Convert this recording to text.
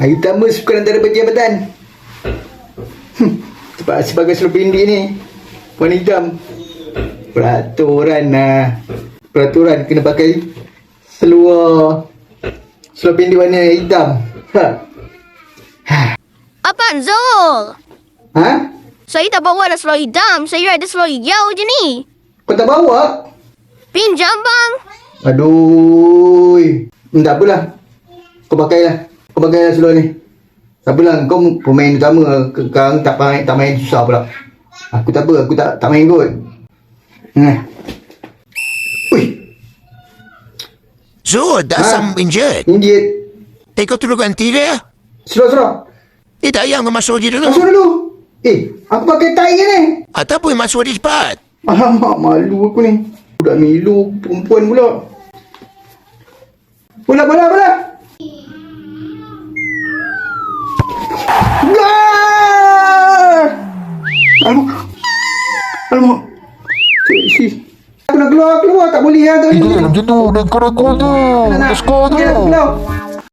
Hari pertama bukan antara berjabatan. Sebab sebagai seluar pindi ni warna hitam. Peraturan kena pakai seluar pindi warna hitam. Abang Zul, Ha? saya tak bawa ada seluar hitam. Saya ada seluar hijau je ni. Kau tak bawa? Pinjam bang. Aduh. Tak apalah. Kau pakailah seluar ni. Tak apalah, kau pemain utama. Kau tak main susah pula. Aku tak apa, aku tak main kot. Ui, Zul, dah some injured. injit. Kau tolong ganti dia. Suruh. Tak payah kau masuk je dulu. Masuk dulu. Aku pakai tie je ni. Ataupun masuk dia cepat. Alamak, malu aku ni. Budak Milo, perempuan pula. Bola. Gol! Alamak. Aku nak keluar. Tak boleh lah. Macam tu, dia kena gol tu. Dia skor tu. Keluar.